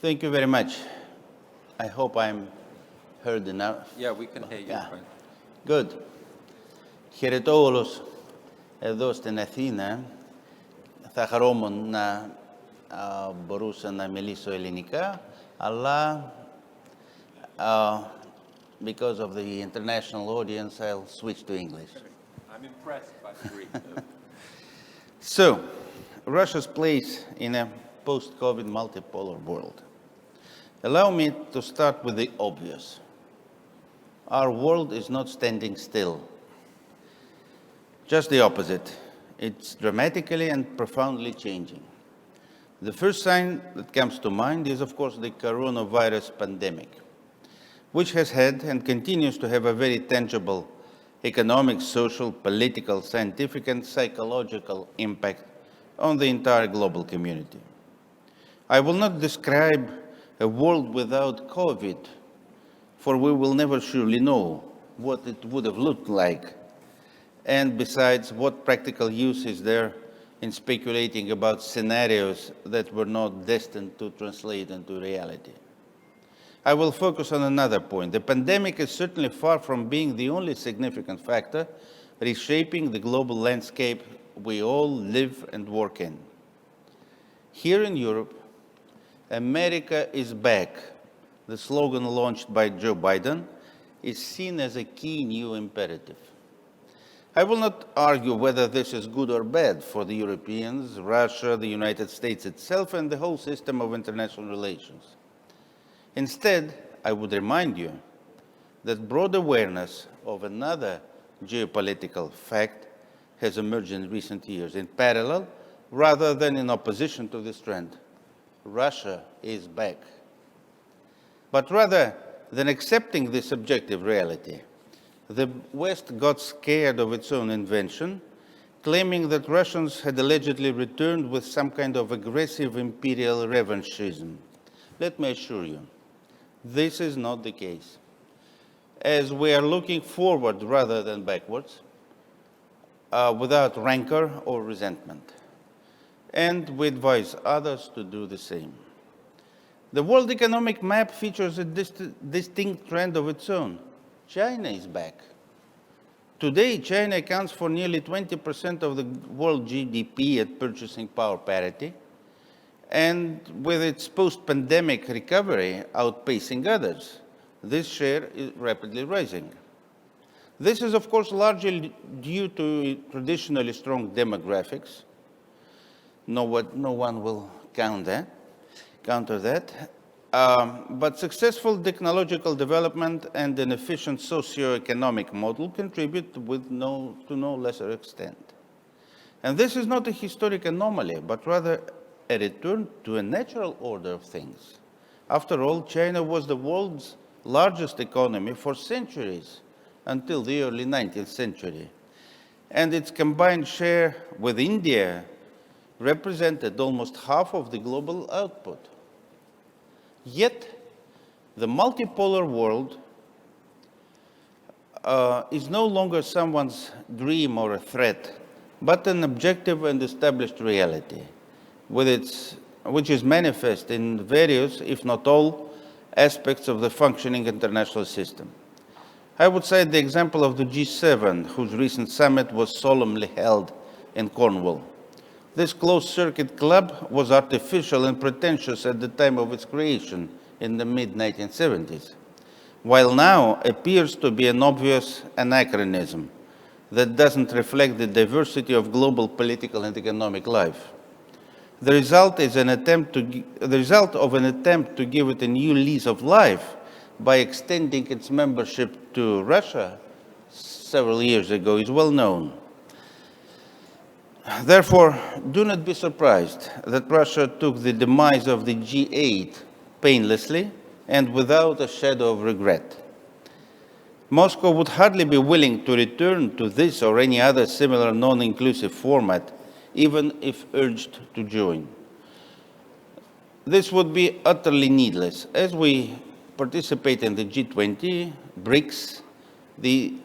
Thank you very much. I hope I'm heard enough. Yeah, we can hear you. Yeah. Fine. Good. Χαιρετώ όλους εδώ στην Αθήνα. Θα χαρόμουν να μπορούσα να μιλήσω ελληνικά, αλλά because of the international audience, I'll switch to English. I'm impressed by the Greek. So, Russia's place in a post-COVID multipolar world. Allow me to start with the obvious. Our world is not standing still. Just the opposite. It's dramatically and profoundly changing. The first sign that comes to mind is, of course, the coronavirus pandemic, which has had and continues to have a very tangible economic, social, political, scientific, and psychological impact on the entire global community. I will not describe a world without COVID, for we will never surely know what it would have looked like. And besides, what practical use is there in speculating about scenarios that were not destined to translate into reality? I will focus on another point. The pandemic is certainly far from being the only significant factor reshaping the global landscape we all live and work in. Here in Europe, America is back. The slogan launched by Joe Biden is seen as a key new imperative. I will not argue whether this is good or bad for the Europeans, Russia, the United States itself, and the whole system of international relations. Instead, I would remind you that broad awareness of another geopolitical fact has emerged in recent years in parallel rather than in opposition to this trend. Russia is back. But rather than accepting this objective reality, the West got scared of its own invention, claiming that Russians had allegedly returned with some kind of aggressive imperial revanchism. Let me assure you, this is not the case, as we are looking forward rather than backwards, without rancor or resentment. And we advise others to do the same. The world economic map features a distinct trend of its own. China is back. Today, China accounts for nearly 20% of the world GDP at purchasing power parity, and with its post-pandemic recovery outpacing others, this share is rapidly rising. This is, of course, largely due to traditionally strong demographics. No one will counter that. But successful technological development and an efficient socio-economic model contribute to no lesser extent. And this is not a historic anomaly, but rather a return to a natural order of things. After all, China was the world's largest economy for centuries, until the early 19th century. And its combined share with India represented almost half of the global output. Yet, the multipolar world is no longer someone's dream or a threat, but an objective and established reality, which is manifest in various, if not all, aspects of the functioning international system. I would cite the example of the G7, whose recent summit was solemnly held in Cornwall. This closed-circuit club was artificial and pretentious at the time of its creation in the mid-1970s, while now appears to be an obvious anachronism that doesn't reflect the diversity of global political and economic life. The result of an attempt to give it a new lease of life by extending its membership to Russia several years ago is well known. Therefore, do not be surprised that Russia took the demise of the G8 painlessly and without a shadow of regret. Moscow would hardly be willing to return to this or any other similar non-inclusive format, even if urged to join. This would be utterly needless, as we participate in the G20, BRICS,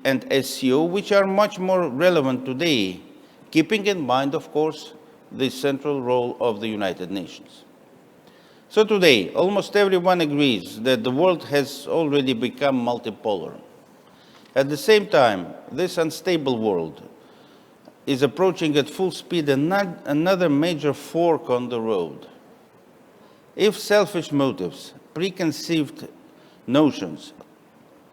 and SCO, which are much more relevant today, keeping in mind, of course, the central role of the United Nations. So today, almost everyone agrees that the world has already become multipolar. At the same time, this unstable world is approaching at full speed another major fork on the road. If selfish motives, preconceived notions,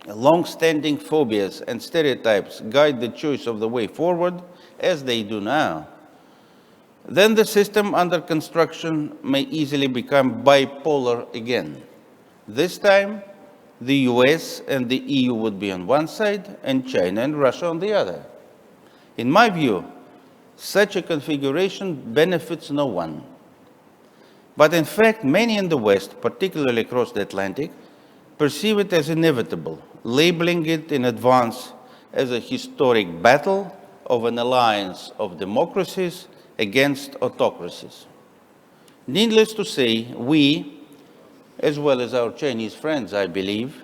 long-standing phobias and stereotypes guide the choice of the way forward, as they do now, then the system under construction may easily become bipolar again. This time, the US and the EU would be on one side and China and Russia on the other. In my view, such a configuration benefits no one. But in fact, many in the West, particularly across the Atlantic, perceive it as inevitable, labeling it in advance as a historic battle of an alliance of democracies against autocracies. Needless to say, we, as well as our Chinese friends, I believe,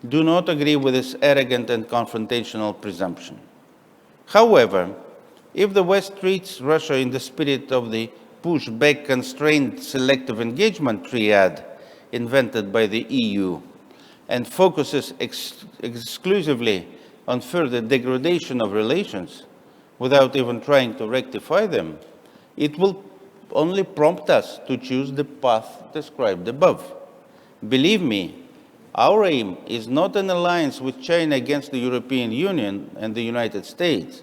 do not agree with this arrogant and confrontational presumption. However, if the West treats Russia in the spirit of the push-back, constrained, selective engagement triad invented by the EU and focuses exclusively on further degradation of relations without even trying to rectify them, it will only prompt us to choose the path described above. Believe me, our aim is not an alliance with China against the European Union and the United States,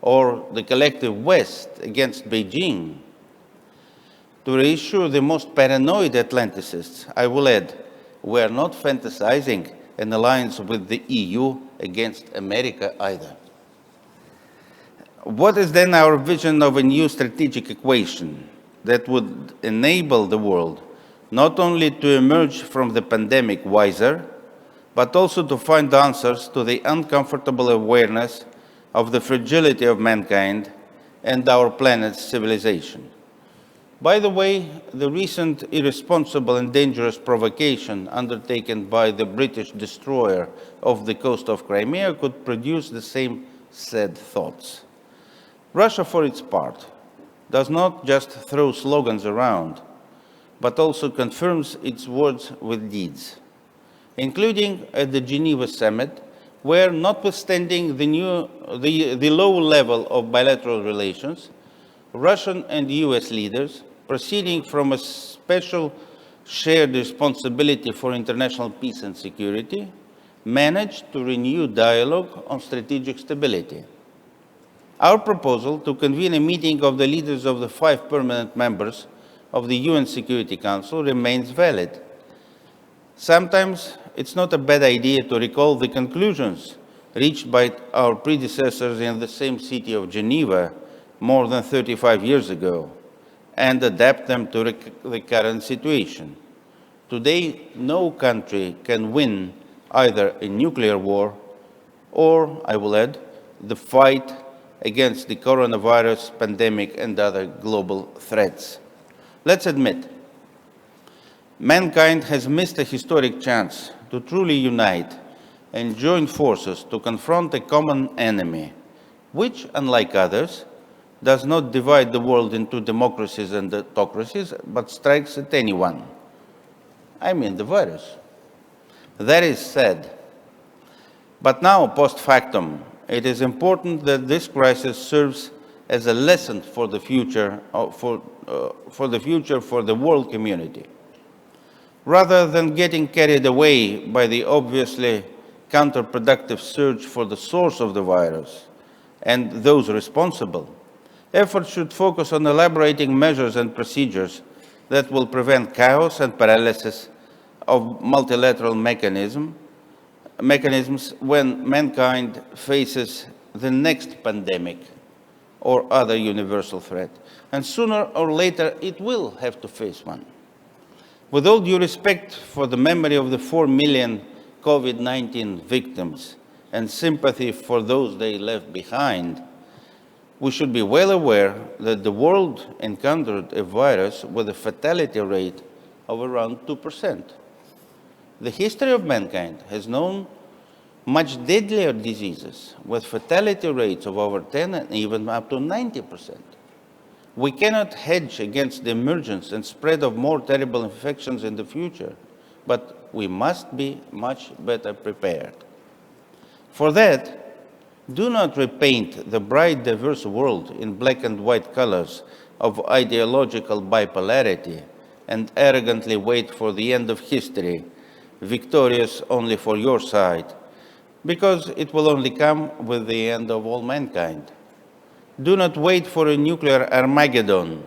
or the collective West against Beijing. To reassure the most paranoid Atlanticists, I will add, we are not fantasizing an alliance with the EU against America either. What is then our vision of a new strategic equation that would enable the world not only to emerge from the pandemic wiser, but also to find answers to the uncomfortable awareness of the fragility of mankind and our planet's civilization? By the way, the recent irresponsible and dangerous provocation undertaken by the British destroyer of the coast of Crimea could produce the same sad thoughts. Russia, for its part, does not just throw slogans around, but also confirms its words with deeds, including at the Geneva summit, where, notwithstanding the low level of bilateral relations, Russian and US leaders, proceeding from a special shared responsibility for international peace and security, managed to renew dialogue on strategic stability. Our proposal to convene a meeting of the leaders of the 5 permanent members of the UN Security Council remains valid. Sometimes it's not a bad idea to recall the conclusions reached by our predecessors in the same city of Geneva more than 35 years ago and adapt them to the current situation. Today, no country can win either a nuclear war or, I will add, the fight against the coronavirus pandemic and other global threats. Let's admit, mankind has missed a historic chance to truly unite and join forces to confront a common enemy, which, unlike others, does not divide the world into democracies and autocracies, but strikes at anyone. I mean the virus. That is sad. But now, post factum, it is important that this crisis serves as a lesson for the future for the world community. Rather than getting carried away by the obviously counterproductive search for the source of the virus and those responsible, efforts should focus on elaborating measures and procedures that will prevent chaos and paralysis of multilateral mechanisms when mankind faces the next pandemic or other universal threat. And sooner or later, it will have to face one. With all due respect for the memory of the 4 million COVID-19 victims and sympathy for those they left behind, we should be well aware that the world encountered a virus with a fatality rate of around 2%. The history of mankind has known much deadlier diseases with fatality rates of over 10 and even up to 90%. We cannot hedge against the emergence and spread of more terrible infections in the future, but we must be much better prepared. For that, do not repaint the bright, diverse world in black and white colors of ideological bipolarity and arrogantly wait for the end of history, victorious only for your side, because it will only come with the end of all mankind. Do not wait for a nuclear Armageddon,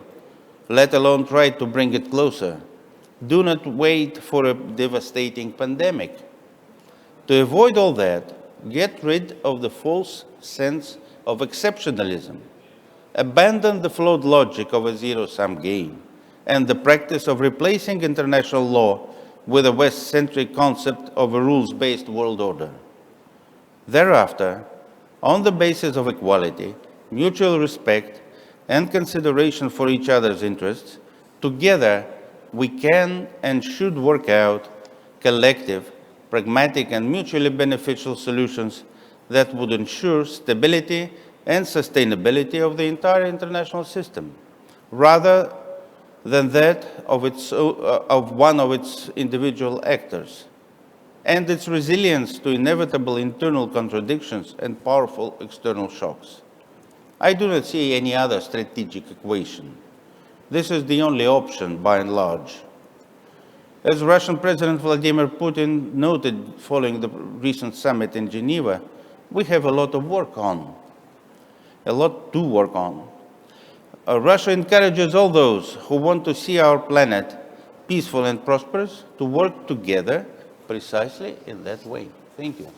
let alone try to bring it closer. Do not wait for a devastating pandemic. To avoid all that, get rid of the false sense of exceptionalism. Abandon the flawed logic of a zero-sum game and the practice of replacing international law with a West-centric concept of a rules-based world order. Thereafter, on the basis of equality, mutual respect, and consideration for each other's interests, together we can and should work out collective, pragmatic, and mutually beneficial solutions that would ensure stability and sustainability of the entire international system, rather than that of one of its individual actors, and its resilience to inevitable internal contradictions and powerful external shocks. I do not see any other strategic equation. This is the only option, by and large. As Russian President Vladimir Putin noted following the recent summit in Geneva, we have a lot to work on. Russia encourages all those who want to see our planet peaceful and prosperous to work together precisely in that way. Thank you.